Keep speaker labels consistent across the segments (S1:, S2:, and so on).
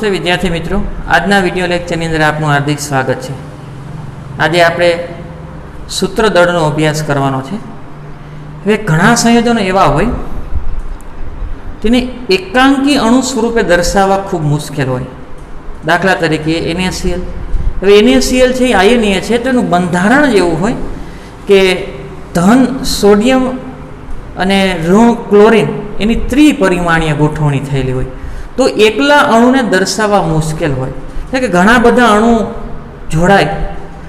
S1: नमस्ते विद्यार्थी मित्रों, आजना विडियो लेक्चर अंदर आपनु हार्दिक स्वागत है। आज आपणे सूत्रदळनो अभ्यास करवानो छे। हवे घणा संयोजनो एवा होय तेने एकांकी अणु स्वरूपे दर्शाववा खूब मुश्केल होय। दाखला तरीके NaCl। हवे NaCl छे आयनीय छे, तेनुं बंधारण एवुं होय के धन सोडियम अने ऋण क्लोरीन एनी त्रिपरिमाणीय गोठवणी थयेली होय। तो एकला अणुने दर्शाववा मुश्केल होय એટલે કે ઘણા બધા અણુ જોડાય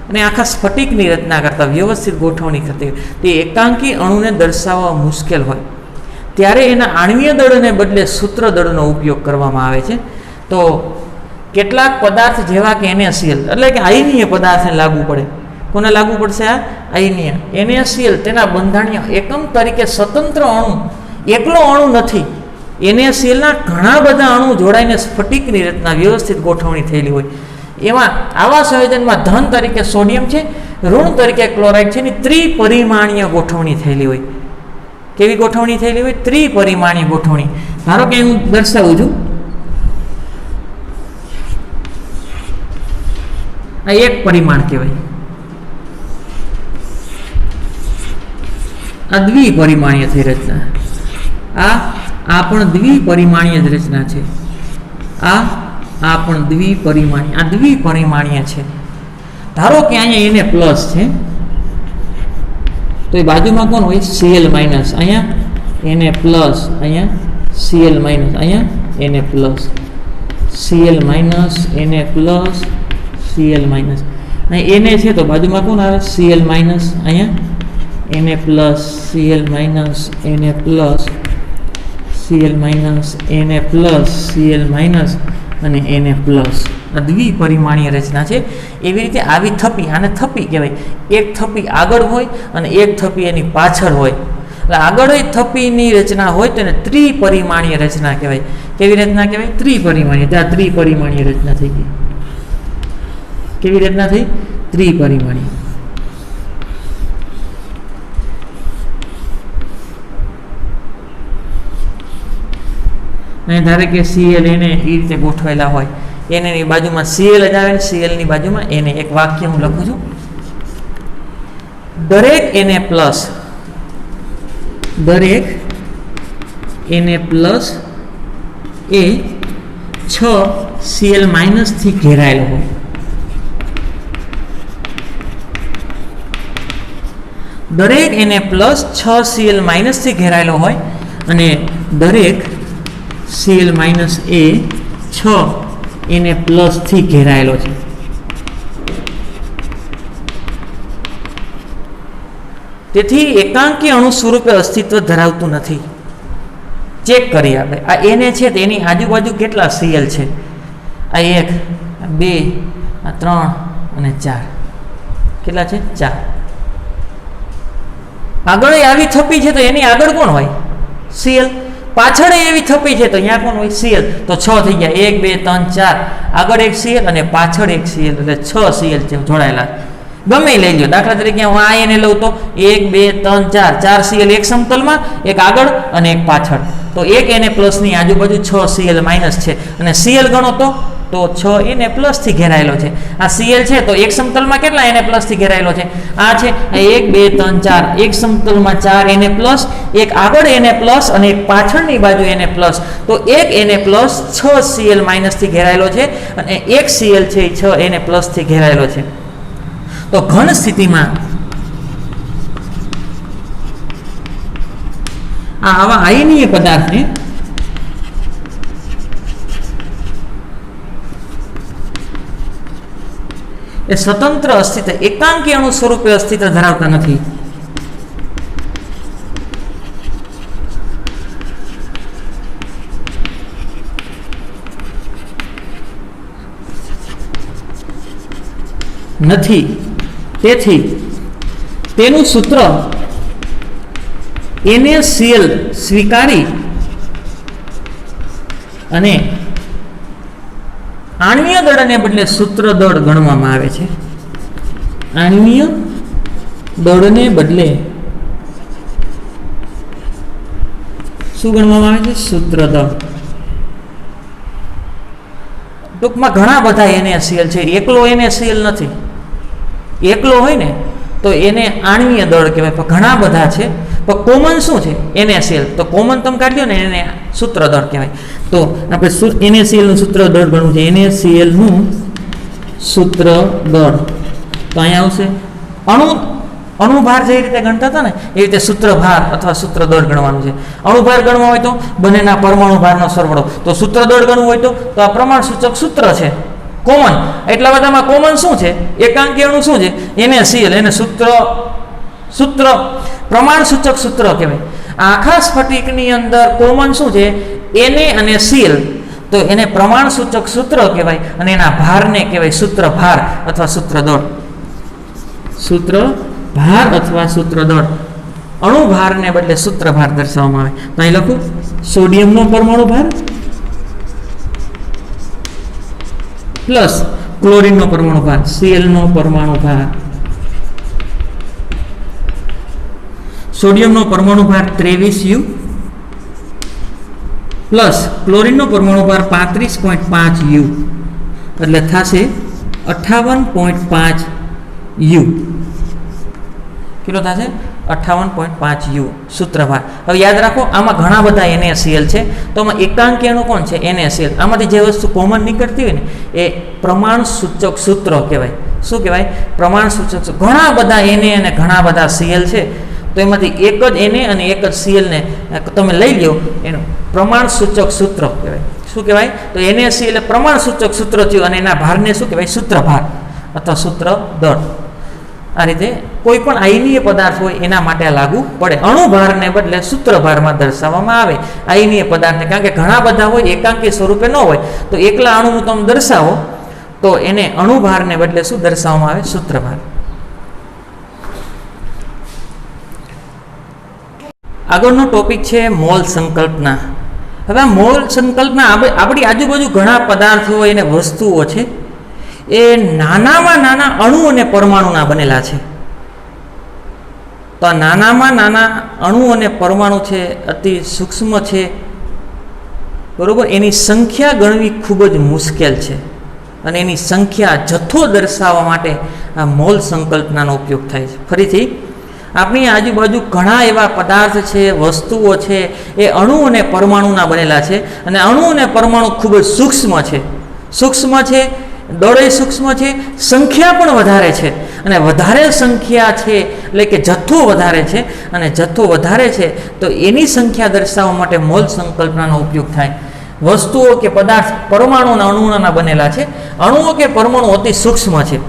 S1: અને આખા સ્ફટિકની રચના કરતા વ્યવસ્થિત ગોઠવણી કરતી તે એકાંકી અણુને દર્શાવવા મુશ્કેલ હોય ત્યારે એના આણ્વીય દળને બદલે સૂત્ર દળનો ઉપયોગ કરવામાં આવે છે। તો કેટલાક પદાર્થ જેવા કે NaCl એટલે કે આયનીય પદાર્થને લાગુ પડે। કોને લાગુ પડશે? આ આયનીય NaCl તેના બંધારણીય એકમ તરીકે સ્વતંત્ર અણુ એકલો અણુ નથી। NaCl ના ઘણા બધા અણુ જોડાઈને સ્ફટિકની રચના વ્યવસ્થિત ગોઠવણી થયેલી હોય એમાં આવા સંયોજનમાં ધન તરીકે સોડિયમ છે, ઋણ તરીકે ક્લોરાઇડ છે ની ત્રિપરિમાણીય ગોઠવણી થયેલી હોય। કેવી ગોઠવણી થયેલી હોય? ત્રિપરિમાણીય ગોઠવણી। ધારો કે હું દર્શાવું છું, આ એક પરિમાણ કહેવાય, આ દ્વિપરિમાણીય થઈ રચના, આ પણ દ્વિપરિમાણીય જ રચના છે। આ પણ દ્વિપરિમાણીય છે। ધારો કે અહીંયા એને પ્લસ છે તો એ બાજુમાં કોણ હોય? Cl minus. અહીંયા એને પ્લસ, અહીંયા Cl માઇનસ, અહીંયા એને પ્લસ, Cl માઇનસ, એને પ્લસ, Cl માઇનસ। અહીં એને છે તો બાજુમાં કોણ આવે? Cl માઇનસ, અહીંયા એને પ્લસ, Cl માઇનસ, એને plus, Cl minus, Na plus, Cl minus અને Na પ્લસ। આ દ્વિપરિમાણીય રચના છે। એવી રીતે આવી થપ્પી, આને થપ્પી કહેવાય। એક થપ્પી આગળ હોય અને એક થપ્પી એની પાછળ હોય, એટલે આગળ થપ્પીની રચના હોય તો એને ત્રિપરિમાણીય રચના કહેવાય। કેવી રચના કહેવાય? ત્રિપરિમાણીય। ત્યાં ત્રિપરિમાણીય રચના થઈ ગઈ। કેવી રચના થઈ? ત્રિપરિમાણીય। અહીં ધારે કે Cl એને એ રીતે ગોઠવાયેલા હોય, એની બાજુમાં Cl જ આવે, Cl ની બાજુમાં એને એક વાક્ય હું લખું છું, દરેક Na પ્લસ એ 6 Cl માઇનસ થી ઘેરાયેલો હોય। દરેક Na પ્લસ 6 Cl માઇનસ થી ઘેરાયેલો હોય અને દરેક Cl માઇનસ એ 6 Na પ્લસ થી ઘેરાયેલો છે। તેથી એકાંકી અણુ સ્વરૂપે અસ્તિત્વ ધરાવતું નથી। ચેક કરીએ આપણે, આ Na છે તેની આજુબાજુ કેટલા Cl છે? આ 1, 2, 3 અને 4। કેટલા છે? 4। આગળ આવી થપ્પી છે તો એની આગળ કોણ હોય? Cl। પાછળ એવી થપ્પી છે તો અહીંયા કોણ હોય? Cl। તો 6 થઈ ગયા, 1, 2, 3, 4। આગળ એક Cl અને પાછળ એક Cl, એટલે 6 Cl છે જોડાયેલા। ગમે લઈ લો, દાખલા તરીકે હું આ એને લઉં તો 1, 2, 3, 4 Cl એક સમતલમાં, એક આગળ અને એક પાછળ, તો એક Na પ્લસ ની આજુબાજુ 6 Cl માઇનસ છે અને Cl ગણો તો 6 Na પ્લસ થી ઘેરાયેલો છે। આ Cl છે તો એક સમતલમાં કેટલા Na પ્લસ થી ઘેરાયેલો છે? આ છે 1, 2, 3, 4, એક સમતલમાં 4 Na પ્લસ, એક આગળ Na પ્લસ અને એક પાછળની બાજુ Na પ્લસ, તો એક Na પ્લસ 6 Cl માઇનસ થી ઘેરાયેલો છે અને એક Cl છે 6 Na પ્લસ થી ઘેરાયેલો છે। તો ઘન સ્થિતિમાં આવા આયનીય પદાર્થને એ સ્વતંત્ર અસ્તિત્વ, એકાંકી અણુ સ્વરૂપે અસ્તિત્વ ધરાવતા નથી। તેથી તેનું સૂત્ર NaCl સ્વીકારી અને આણ્વીય દળને બદલે સૂત્ર દળ ગણવામાં આવે છે। આણ્વીય દળને બદલે શું ગણવામાં આવે છે? સૂત્ર દળ। ટૂંકમાં ઘણા બધા NaCl છે, એકલો NaCl નથી. એકલો હોય ને તો એને આણ્વીય દળ કહેવાય, પણ ઘણા બધા છે. પણ કોમન શું છે? NaCl. તો કોમન તમે કાઢ્યો ને એને સૂત્ર દળ કહેવાય. તો આપણે NaCl નું સૂત્ર દળ ગણવું છે. NaCl નું સૂત્ર દળ તો અહીંયા આવશે અણુભાર જે રીતે ગણતા હતા ને એ રીતે સૂત્રભાર અથવા સૂત્ર દળ ગણવાનું છે. અણુભાર ગણવા હોય તો બંનેના પરમાણુ ભારનો સરવાળો, તો સૂત્ર દળ ગણવું હોય તો આ પ્રમાણ સૂચક સૂત્ર છે કોમન. એટલા બધામાં કોમન શું છે? એકાંકી અણુ શું છે? NaCl. એને સૂત્ર પ્રમાણ સૂચક સૂત્ર કહેવાય. આખા સ્ફટિકની અંદર કોમન શું છે? Na અને Cl. તો એને પ્રમાણ સૂચક સૂત્ર કહેવાય અને એના ભારને કહેવાય સૂત્ર ભાર અથવા સૂત્ર દળ. સૂત્ર ભાર અથવા સૂત્ર દળ. અણુ ભારને બદલે સૂત્ર ભાર દર્શાવવામાં આવે. તો અહીં લખું સોડિયમનો પરમાણુ ભાર પ્લસ ક્લોરીનનો પરમાણુ ભાર, Cl નો પરમાણુ ભાર. સોડિયમનો પરમાણુ ભાર 23U પ્લસ ક્લોરીનનો પરમાણુ ભાર 35.5U એટલે થશે 58.5U. કેટલો થશે? 58.5U સૂત્રભાર. હવે યાદ રાખો આમાં ઘણા બધા NaCl છે, તો આમાં એકાંકી અણુ કોણ છે? NaCl. આમાંથી જે વસ્તુ કોમન નીકળતી હોય ને એ પ્રમાણ સૂચક સૂત્ર કહેવાય. શું કહેવાય? પ્રમાણ સૂચક. ઘણા બધા Na અને ઘણા બધા Cl છે, તો એમાંથી એક જ Na અને એક જ Cl ને તમે લઈ લો, એનું પ્રમાણ સૂચક સૂત્ર કહેવાય. શું કહેવાય? તો NaCl એ પ્રમાણ સૂચક સૂત્ર થયું અને એના ભારને શું કહેવાય? સૂત્રભાર અથવા સૂત્ર દળ. આ રીતે કોઈ પણ આયનીય પદાર્થ હોય એના માટે લાગુ પડે. અણુભારને બદલે સૂત્રભારમાં દર્શાવવામાં આવે આયનીય પદાર્થને, કારણ કે ઘણા બધા હોય એકાંકી સ્વરૂપે ન હોય, તો એકલા અણુનું તમે દર્શાવો તો એને અણુભારને બદલે શું દર્શાવવામાં આવે? સૂત્રભાર. આગળનો ટોપિક છે મોલ સંકલ્પના. હવે આ મોલ સંકલ્પના આપણી આજુબાજુ ઘણા પદાર્થો અને વસ્તુઓ છે એ નાનામાં નાના અણુ અને પરમાણુના બનેલા છે. તો આ નાનામાં નાના અણુ અને પરમાણુ છે, અતિ સૂક્ષ્મ છે, બરોબર. એની સંખ્યા ગણવી ખૂબ જ મુશ્કેલ છે અને એની સંખ્યા જથ્થો દર્શાવવા માટે આ મોલ સંકલ્પનાનો ઉપયોગ થાય છે. ફરીથી આપણી આજુબાજુ ઘણા એવા પદાર્થ છે, વસ્તુઓ છે, એ અણુ અને પરમાણુના બનેલા છે અને અણુ અને પરમાણુ ખૂબ જ સૂક્ષ્મ છે. સૂક્ષ્મ છે, દળે સૂક્ષ્મ છે, સંખ્યા પણ વધારે છે અને વધારે સંખ્યા છે એટલે કે જથ્થો વધારે છે અને જથ્થો વધારે છે તો એની સંખ્યા દર્શાવવા માટે મોલ સંકલ્પનાનો ઉપયોગ થાય. વસ્તુઓ કે પદાર્થ પરમાણુના અણુના બનેલા છે, અણુઓ કે પરમાણુ અતિ સૂક્ષ્મ છે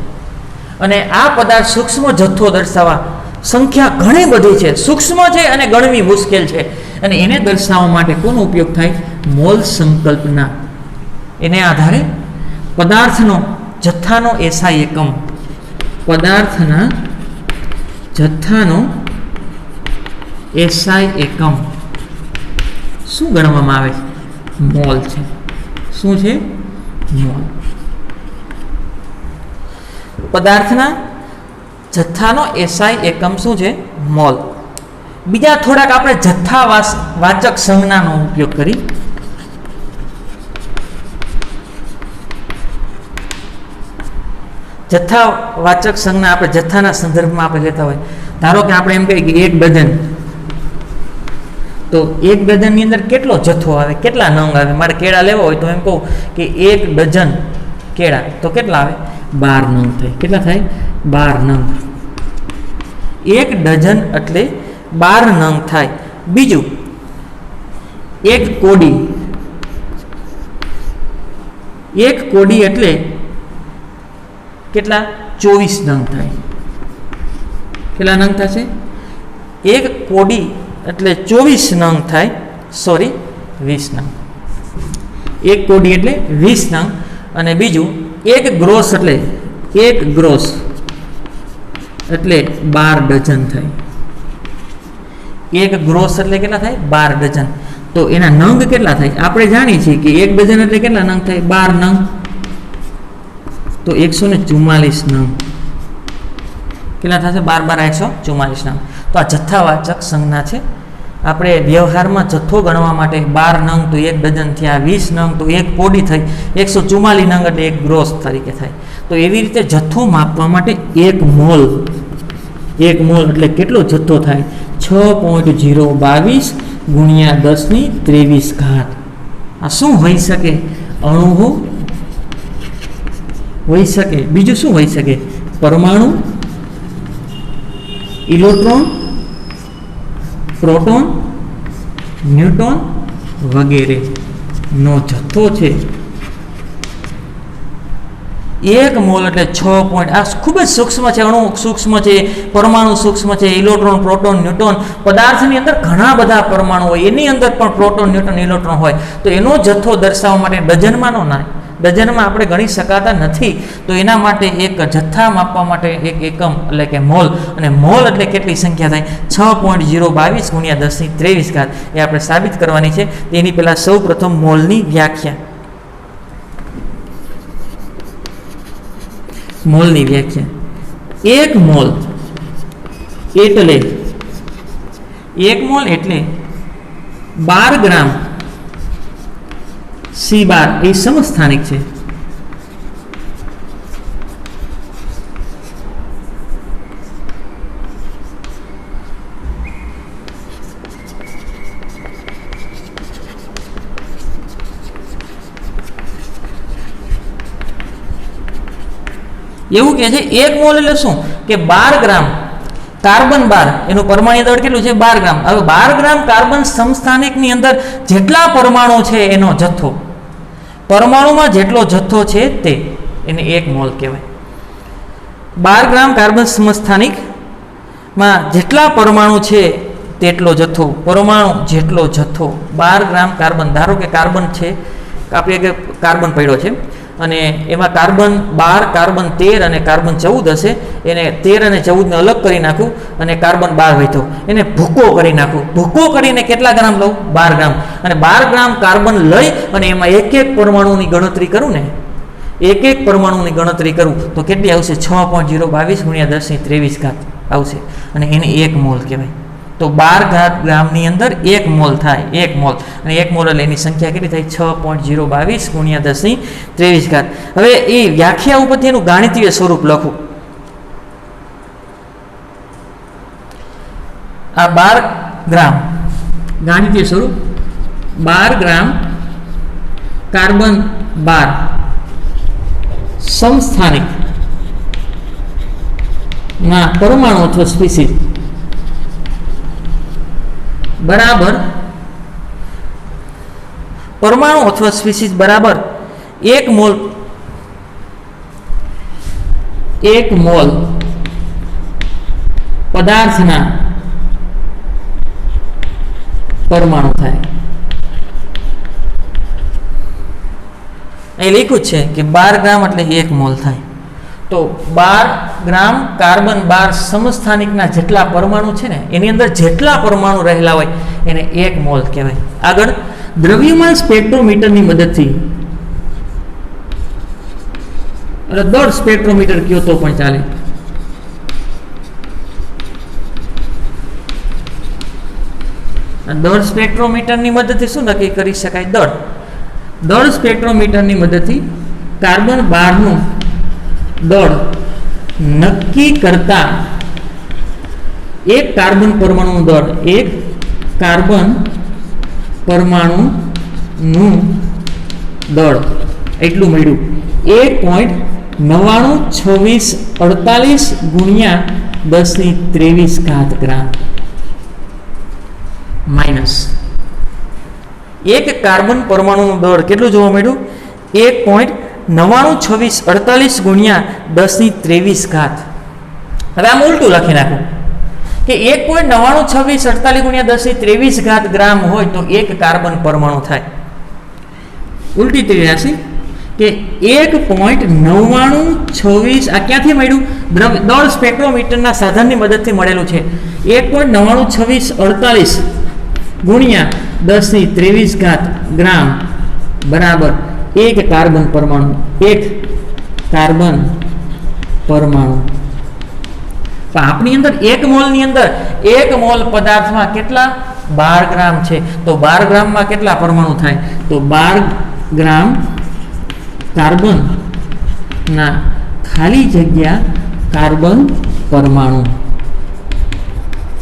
S1: અને આ પદાર્થ સૂક્ષ્મ જથ્થો દર્શાવવા સંખ્યા ઘણી બધી છે, સૂક્ષ્મ છે અને ગણવી મુશ્કેલ છે અને એને દર્શાવવા માટે કોનો ઉપયોગ થાય? મોલ સંકલ્પના. એને આધારે પદાર્થનો જથ્થાનો SI એકમ, પદાર્થના જથ્થાનો SI એકમ શું ગણવામાં આવે છે? મોલ છે. શું છે? મોલ. પદાર્થના જથ્થાનો SI એકમ શું છે? મોલ. બીજા થોડાક આપણે જથ્થા વાચક સંજ્ઞાનો ઉપયોગ કરી. જથ્થાવાચક સંજ્ઞા આપણે જથ્થાના સંદર્ભમાં આપણે લેતા હોય. ધારો કે આપણે એમ કહીએ કે 1 ડઝન, તો 1 ડઝનની અંદર કેટલો જથ્થો આવે? કેટલા નંગ આવે? મારે કેળા લેવા હોય તો એમ કહું કે 1 ડઝન કેળા, તો કેટલા આવે? 12 નંગ થાય. કેટલા થાય? 12 નંગ. 1 ડઝન એટલે 12 નંગ થાય. બીજું 1 કોડી, 1 કોડી એટલે કેટલા? 24 નંગ થાય. કેટલા નંગ થશે? 1 કોડી એટલે 24 નંગ થાય. સોરી, 20 નંગ. 1 કોડી એટલે 20 નંગ. અને બીજું 1 ગ્રોસ એટલે 1 ગ્રોસ એટલે 12 ડઝન થાય. 1 ગ્રોસ એટલે કેટલા થાય? 12 ડઝન. તો એના નંગ કેટલા થાય? આપણે જાણીએ છીએ કે 1 ડઝન એટલે કેટલા નંગ થાય? 12 નંગ. તો 144 નંગ. કેટલા થશે? 12 144 નંગ. તો આ જથ્થાવાચક સંજ્ઞા છે આપણે વ્યવહારમાં જથ્થો ગણવા માટે 12 નંગ તો 1 ડઝન થયા, 20 નંગ તો 1 પોડી થઈ, 144 નંગ એટલે 1 ગ્રોસ તરીકે થાય. તો એવી રીતે જથ્થો માપવા માટે 1 મોલ એટલે કેટલો જથ્થો થાય? 6.022 ગુણ્યા 1023 ઘાત. આ શું હોઈ શકે? અણુ હોઈ શકે. બીજું શું હોઈ શકે? પરમાણુ, ઇલેક્ટ્રોન, પ્રોટોન, ન્યુટ્રોન વગેરે નો જથ્થો છે. 1 મોલ એટલે 6. આ ખૂબ જ સૂક્ષ્મ છે. અણુ સૂક્ષ્મ છે, પરમાણુ સૂક્ષ્મ છે, ઇલેક્ટ્રોન, પ્રોટોન, ન્યુટ્રોન. પદાર્થની અંદર ઘણા બધા પરમાણુ હોય, એની અંદર પણ પ્રોટોન, ન્યુટ્રોન, ઇલેક્ટ્રોન હોય. તો એનો જથ્થો દર્શાવવા માટે ડઝનમાં નો ના, ડઝનમાં આપણે ગણી શકાતા નથી. તો એના માટે એક જથ્થા માપવા માટે એક એકમ એટલે કે મોલ, અને મોલ એટલે કેટલી સંખ્યા થાય? 6.022 ગુણ્યા 1023 ઘાત. એ આપણે સાબિત કરવાની છે. એની પહેલાં સૌ પ્રથમ મોલની વ્યાખ્યા. મોલની વ્યાખ્યા: 1 મોલ એટલે 1 મોલ એટલે 12 ગ્રામ C12 એ સમસ્થાનિક છે. એવું કહે છે 1 મોલ એટલે શું? કે 12 ગ્રામ કાર્બન 12 એનું પરમાણુ દળ કેટલું છે? 12 ગ્રામ. હવે 12 ગ્રામ કાર્બન સમસ્થાનિકની અંદર જેટલા પરમાણુ છે એનો જથ્થો, પરમાણુમાં જેટલો જથ્થો છે તે એને 1 મોલ કહેવાય. 12 ગ્રામ કાર્બન સમસ્થાનિકમાં જેટલા પરમાણુ છે તેટલો જથ્થો, પરમાણુ જેટલો જથ્થો. 12 ગ્રામ કાર્બન, ધારો કે કાર્બન છે, આપણે કે કાર્બન પડ્યો છે અને એમાં કાર્બન 12, કાર્બન 13 અને કાર્બન 14 હશે. એને 13 અને 14 ને અલગ કરી નાખું અને કાર્બન 12 વધ્યો, એને ભૂકો કરી નાખું. ભૂકો કરીને કેટલા ગ્રામ લઉં? 12 ગ્રામ. અને 12 ગ્રામ કાર્બન લઈ અને એમાં એક પરમાણુની ગણતરી કરું ને, એક પરમાણુની ગણતરી કરું તો કેટલી આવશે? 6.022 ગુણ્યા 1023 ઘાત આવશે, અને એને 1 મોલ કહેવાય. તો 12 ગ્રામની અંદર 1 મોલ થાય, 1 મોલ. અને 1 મોલ એટલે એની સંખ્યા કેટલી થાય? 6.022 ગુણ્યા 1023 ઘાત. હવે એ વ્યાખ્યા ઉપરથી એનું ગાણિતીય સ્વરૂપ લખું. આ 12 ગ્રામ ગાણિતીય સ્વરૂપ: 12 ગ્રામ કાર્બન 12 સમસ્થાનિક ના પરમાણુ અથવા સ્પીસીસ બરાબર, પરમાણુ અથવા સ્પીસીસ બરાબર 1 મોલ. 1 મોલ પદાર્થના પરમાણુ થાય. એ લખ્યું છે કે 12 ગ્રામ એટલે 1 મોલ થાય. તો 12 ગ્રામ કાર્બન 12 સમસ્થાનિકના જેટલા પરમાણુ છે ને એની અંદર જેટલા પરમાણુ રહેલા હોય એને 1 મોલ કહેવાય. આગળ દ્રવ્યમાન સ્પેક્ટ્રોમીટરની મદદથી, એટલે દળ સ્પેક્ટ્રોમીટર કયો તો પણ ચાલે, દળ સ્પેક્ટ્રોમીટરની મદદથી શું નક્કી કરી શકાય? દળ સ્પેક્ટ્રોમીટરની મદદથી કાર્બન 12 નું દળ નક્કી કરતા એક કાર્બન પરમાણુનું દળ, એક કાર્બન પરમાણુનું દળ એટલું મળ્યું 1.992648 ગુણ્યા 1023 ઘાત ગ્રામ માઇનસ એક કાર્બન પરમાણુનું દળ કેટલું જોવા મળ્યું? 1.992648 ગુણ્યા 1023 ઘાત. હવે આમ ઉલટું લખી નાખું કે 1.992648 ગુણ્યા 1023 ઘાત ગ્રામ હોય તો એક કાર્બન પરમાણુ થાય. ઉલટી તરી રાશિ કે 1.9926 આ ક્યાંથી મળ્યું? દળ સ્પેક્ટ્રોમીટરના સાધનની મદદથી મળેલું છે. 1.992648 ગુણ્યા 1023 ઘાત ગ્રામ બરાબર એક કાર્બન પરમાણુ, એક કાર્બન પરમાણુ. આપણી અંદર 1 મોલની અંદર 1 મોલ પદાર્થમાં કેટલા 12 ગ્રામ છે તો 12 ગ્રામમાં કેટલા પરમાણુ થાય તો 12 ગ્રામ કાર્બન ના ખાલી જગ્યા કાર્બન પરમાણુ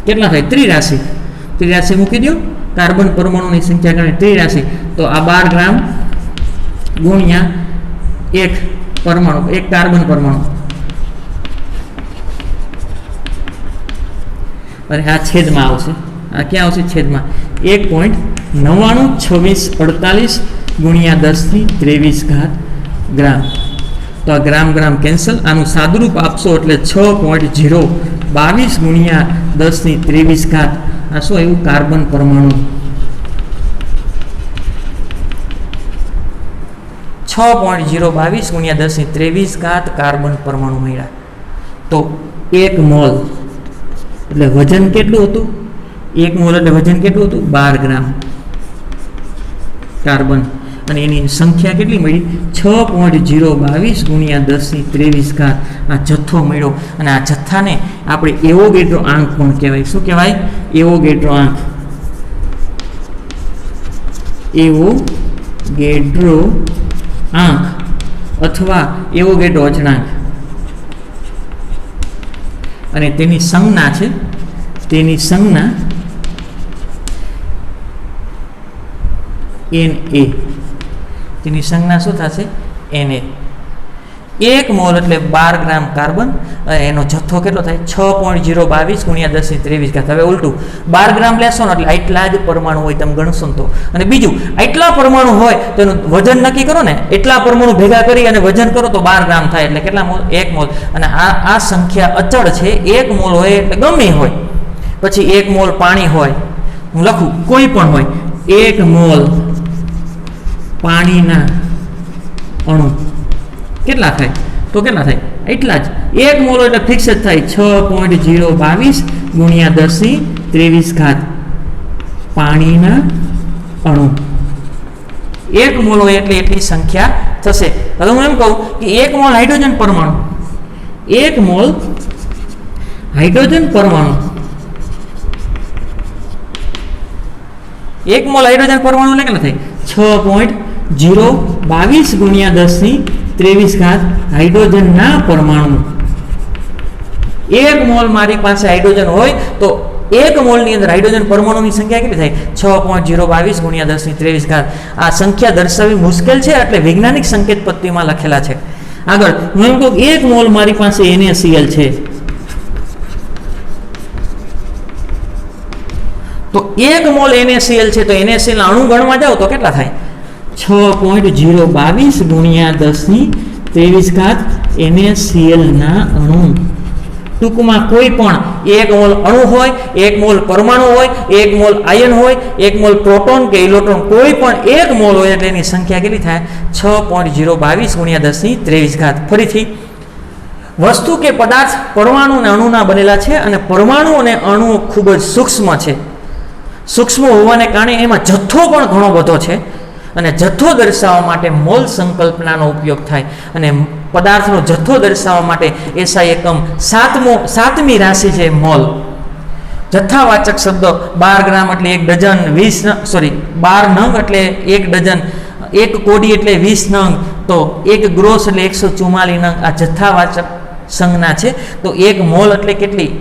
S1: કેટલા થાય ત્રિરાશી મૂકી દો કાર્બન પરમાણુની સંખ્યા ગણે ત્રિરાશી તો આ 12 ગ્રામ ગુણ્યા એક પરમાણુ એક કાર્બન પરમાણુ અને આ છેદમાં આવશે આ ક્યાં આવશે છેદમાં 1.992648 ગુણ્યા 10⁻23 ગ્રામ તો આ ગ્રામ કેન્સલ આનું સાદુરૂપ આપશો એટલે 6.022 ગુણ્યા 10⁻23 આ શું આવ્યું કાર્બન પરમાણુ 6.022 ગુણ્યા 10⁻23 કાર્બન પરમાણુ મળ્યા તો 1 મોલ એટલે વજન કેટલું હતું 1 મોલ એટલે વજન કેટલું હતું 12 ગ્રામ કાર્બન અને એની સંખ્યા કેટલી મળી 6.022 ગુણ્યા 10⁻23 આ જથ્થો મળ્યો અને આ જથ્થાને આપણે એવોગેડ્રો આંક પણ કહેવાય શું કહેવાય એવોગેડ્રો આંક અથવા એવોગેડ્રો અચળાંક અને તેની સંજ્ઞા છે તેની સંજ્ઞા Na તેની સંજ્ઞા શું થશે Na 1 મોલ એટલે 12 ગ્રામ કાર્બન એનો જથ્થો કેટલો થાય 6.022 ગુણ્યા 10⁻23 હવે ઉલટું 12 ગ્રામ લેશો ને એટલે આટલા જ પરમાણુ હોય તમે ગણશો તો અને બીજું આટલા પરમાણુ હોય તો એનું વજન નક્કી કરો ને એટલા પરમાણુ ભેગા કરી અને વજન કરો તો 12 ગ્રામ થાય એટલે કેટલા મોલ 1 મોલ અને આ સંખ્યા અચળ છે 1 મોલ હોય એટલે ગમે હોય પછી 1 મોલ પાણી હોય હું લખું કોઈ પણ હોય 1 મોલ પાણીના અણુ કેટલા થાય તો કેટલા થાય એટલા જ 1 મોલ એટલે ફિક્સ જ થાય 6.022 ગુણ્યા 10⁻23 પાણીના અણુ 1 મોલ હોય એટલે એટલી સંખ્યા થશે હવે હું એમ કહું કે 1 મોલ હાઇડ્રોજન પરમાણુ 1 મોલ હાઇડ્રોજન પરમાણુ 1 મોલ હાઇડ્રોજન પરમાણુ એટલે કેટલા થાય 6.022 ગુણ્યા 10⁻23 હાઇડ્રોજનના પરમાણુ 1 મોલ મારી પાસે હાઇડ્રોજન હોય તો 1 મોલની અંદર હાઇડ્રોજન પરમાણુની સંખ્યા કેટલી થાય 6.022 ગુણ્યા 10⁻23 આ સંખ્યા દર્શાવવી મુશ્કેલ છે એટલે વૈજ્ઞાનિક સંકેત પદ્ધતિમાં લખેલા છે આગળ હું એમ કહું 1 મોલ મારી પાસે NaCl છે તો 1 મોલ NaCl છે તો NaCl ના અણુ ગણવા જાઓ તો કેટલા થાય 6.022 ગુણ્યા 10⁻23 NaCl ના અણુ ટૂંકમાં કોઈ પણ 1 મોલ અણુ હોય 1 મોલ પરમાણુ હોય 1 મોલ આયન હોય 1 મોલ પ્રોટોન કે ઇલેક્ટ્રોન કોઈ પણ 1 મોલ હોય એટલે એની સંખ્યા કેટલી થાય 6.022 ગુણ્યા 10⁻23 ફરીથી વસ્તુ કે પદાર્થ પરમાણુ અને અણુના બનેલા છે અને પરમાણુ અને અણુ ખૂબ જ સૂક્ષ્મ છે સૂક્ષ્મ હોવાને કારણે એમાં જથ્થો પણ ઘણો બધો છે અને જથ્થો દર્શાવવા માટે મોલ સંકલ્પનાનો ઉપયોગ થાય અને પદાર્થનો જથ્થો દર્શાવવા માટે એસઆઈ એકમ સાતમી રાશિ છે મોલ જથ્થાવાચક શબ્દ 12 ગ્રામ એટલે 1 ડઝન 12 નંગ એટલે 1 ડઝન 1 કોડી એટલે 20 નંગ તો 1 ગ્રોસ એટલે 144 નંગ આ જથ્થાવાચક સંજ્ઞા છે તો 1 મોલ એટલે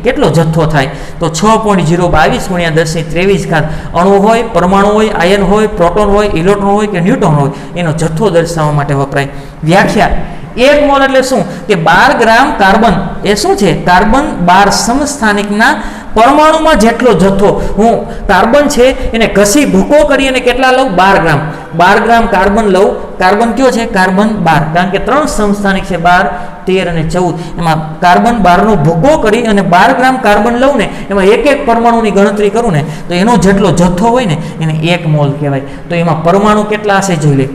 S1: કેટલો જથ્થો થાય તો 6.022 ગુણ્યા 10⁻23 અણુ હોય પરમાણુ હોય આયન હોય પ્રોટોન હોય ઇલેક્ટ્રોન હોય કે ન્યુટ્રોન હોય એનો જથ્થો દર્શાવવા માટે વપરાય વ્યાખ્યા 1 મોલ એટલે શું કે 12 ગ્રામ કાર્બન એ શું છે કાર્બન 12 સમસ્થાનિકના પરમાણુમાં જેટલો જથ્થો હું કાર્બન છે એને ઘસી ભૂકો કરી અને કેટલા લઉં 12 ગ્રામ કાર્બન લઉં કાર્બન કયો છે કાર્બન 12 કારણ કે 3 સમસ્થાનિક છે 12 13 અને 14 એમાં કાર્બન 12 નો ભૂકો કરી અને 12 ગ્રામ કાર્બન લઉં ને એમાં એક પરમાણુની ગણતરી કરું ને તો એનો જેટલો જથ્થો હોય ને એને 1 મોલ કહેવાય તો એમાં પરમાણુ કેટલા હશે જોઈ લે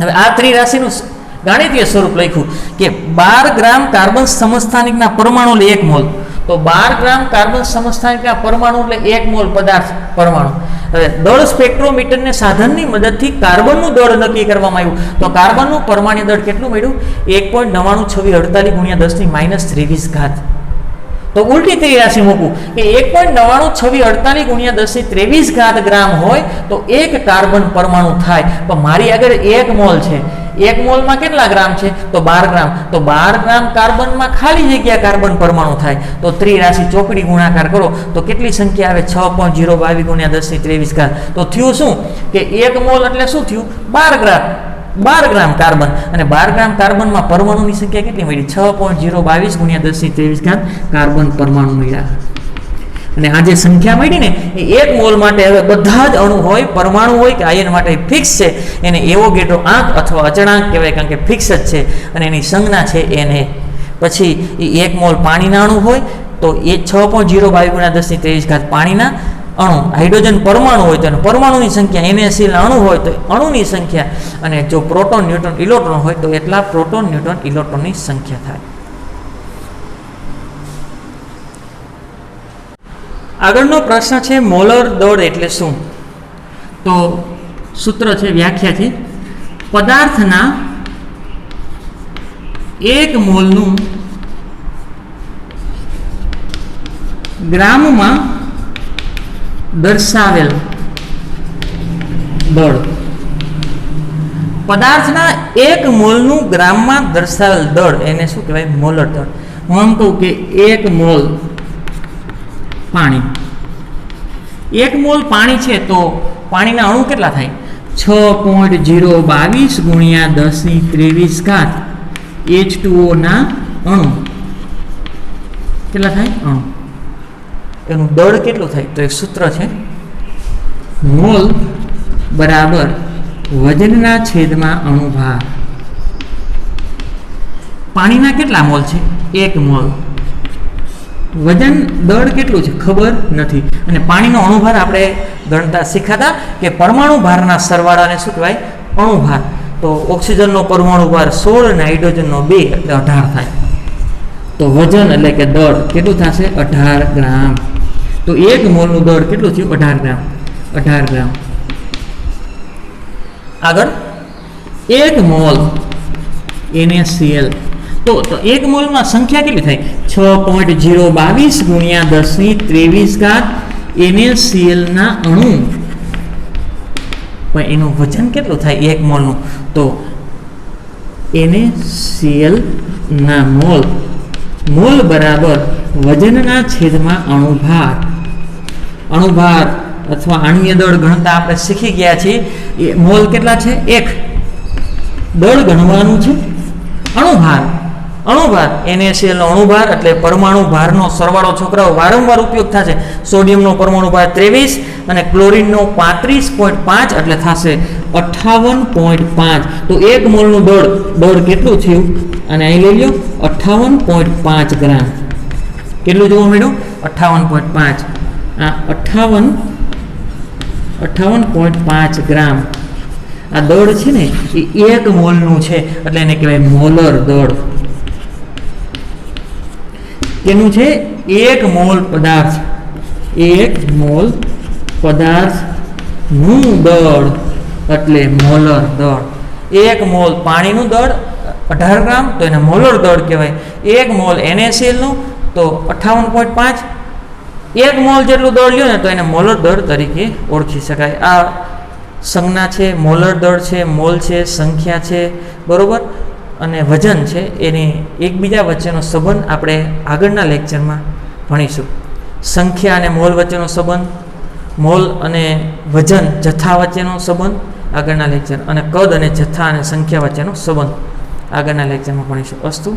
S1: હવે આ ત્રિરાશિનું ગાણિતીય સ્વરૂપ લખ્યું કે 12 ગ્રામ કાર્બન સમસ્થાનિકના પરમાણુ એટલે 1 મોલ તો 12 ગ્રામ કાર્બન સમસ્થાનિકના પરમાણુ એટલે 1 મોલ પદાર્થ પરમાણુ હવે દળ સ્પેક્ટ્રોમીટરને સાધનની મદદથી કાર્બનનું દળ નક્કી કરવામાં આવ્યું તો કાર્બનનું પરમાણુ દળ કેટલું મળ્યું 1.9948 ગુણ્યા 10⁻23 તો ઉલટી ત્રી રાશિ મૂકું કે 1.9946 ગુણ્યા 10⁻23 ગ્રામ હોય તો એક કાર્બન પરમાણુ થાય. પણ મારી આગળ 1 મોલ છે. 1 મોલમાં કેટલા ગ્રામ છે? તો 12 ગ્રામ. તો 12 ગ્રામ કાર્બનમાં ખાલી જગ્યા કાર્બન પરમાણુ થાય. તો ત્રી રાશિ ચોકડી ગુણાકાર કરો તો કેટલી સંખ્યા આવે? 6.022 ગુણ્યા 10⁻23. તો થયું શું કે 1 મોલ એટલે શું થયું? 12 ગ્રામ. 12 ગ્રામ કાર્બન, અને 12 ગ્રામ કાર્બનમાં પરમાણુની સંખ્યા કેટલી મળી? 6.022 ગુણ્યા 10⁻23 કાર્બન પરમાણુ મળ્યા. અને આ જે સંખ્યા મળી ને એ 1 મોલ માટે હવે બધા જ અણુ હોય, પરમાણુ હોય કે આયન માટે ફિક્સ છે. એને એવોગેડ્રો આંક અથવા અચળાંક કહેવાય, કારણ કે ફિક્સ જ છે અને એની સંજ્ઞા છે Na. પછી એ 1 મોલ પાણીના અણુ હોય તો એ 6.022 ગુણ્યા 10⁻23 પાણીના અણુ. હાઇડ્રોજન પરમાણુ હોય તો પરમાણુની સંખ્યા, NaCl અણુ હોય તો અણુની સંખ્યા, અને જો પ્રોટોન, ન્યુટ્રોન, ઇલેક્ટ્રોન હોય તો એટલા પ્રોટોન, ન્યુટ્રોન, ઇલેક્ટ્રોનની સંખ્યા થાય. આગળનો પ્રશ્ન છે મોલર દળ એટલે શું? તો સૂત્ર છે, વ્યાખ્યા છે, પદાર્થના 1 મોલનું ગ્રામમાં દર્શાવેલ દળ. પદાર્થના 1 મોલનું ગ્રામમાં દર્શાવેલ દળ એને શું કહેવાય? મોલર દળ. હું આમ કહું કે 1 મોલ પાણી, 1 મોલ પાણી છે તો પાણીના અણુ કેટલા થાય? 6.022 ગુણ્યા 10⁻23 H2O ના અણુ કેટલા થાય? અણુ. એનું દળ કેટલું થાય? તો એક સૂત્ર છે, મોલ બરાબર વજનના છેદમાં અણુભાર. પાણીના કેટલા મોલ છે? 1 મોલ. વજન દળ કેટલું છે ખબર નથી. અને પાણીનો અણુભાર આપણે ગણતા શીખાતા કે પરમાણુ ભારના સરવાળાને શું કહેવાય? અણુભાર. તો ઓક્સિજનનો પરમાણુ ભાર 16 અને હાઇડ્રોજનનો 2 એટલે 18 થાય. તો વજન એટલે કે દળ કેટલું થશે? 18 ગ્રામ. તો 1 મોલનું દળ કેટલું થયું? 18 ગ્રામ. 18 ગ્રામ. આગળ 1 મોલ NaCl. તો 1 મોલમાં સંખ્યા કેટલી થાય? 6.022 ગુણ્યા 10⁻23 NaCl ના અણુ. પણ એનું વજન કેટલું થાય 1 મોલનું? તો NaCl ના મોલ, મોલ બરાબર વજનના છેદમાં અણુભાર. અણુભાર અથવા આણ્વીય દળ ગણતા આપણે શીખી ગયા છીએ. એ મોલ કેટલા છે? 1. દળ ગણવાનું છે અણુભાર. અણુભાર NaCl નો અણુભાર એટલે પરમાણુ ભારનો સરવાળો. છોકરાઓ વારંવાર ઉપયોગ થશે. સોડિયમનો પરમાણુ ભાર 23 અને ક્લોરીનનો 35.5 એટલે થશે 58.5. તો 1 મોલનું દળ કેટલું થયું? અને અહીં લઈ લો 58.5 ગ્રામ. કેટલું જોવા મળ્યું? 58.5. આ 58.5 ગ્રામ આ દળ છે ને એ 1 મોલનું છે એટલે એને કહેવાય મોલર દળ. કેનું છે? 1 મોલ પદાર્થ, 1 મોલ પદાર્થનું દળ એટલે મોલર દળ. 1 મોલ પાણીનું દળ 18 ગ્રામ તો એને મોલર દળ કહેવાય. 1 મોલ NaCl નું તો 58.5. 1 મોલ જેટલું દળ લ્યો ને તો એને મોલર દળ તરીકે ઓળખી શકાય. આ સંજ્ઞા છે, મોલર દળ છે, મોલ છે, સંખ્યા છે, બરોબર, અને વજન છે. એની એકબીજા વચ્ચેનો સંબંધ આપણે આગળના લેક્ચરમાં ભણીશું. સંખ્યા અને મોલ વચ્ચેનો સંબંધ, મોલ અને વજન જથ્થા વચ્ચેનો સંબંધ આગળના લેક્ચર, અને કદ અને જથ્થા અને સંખ્યા વચ્ચેનો સંબંધ આગળના લેક્ચરમાં ભણીશું. અસ્તુ.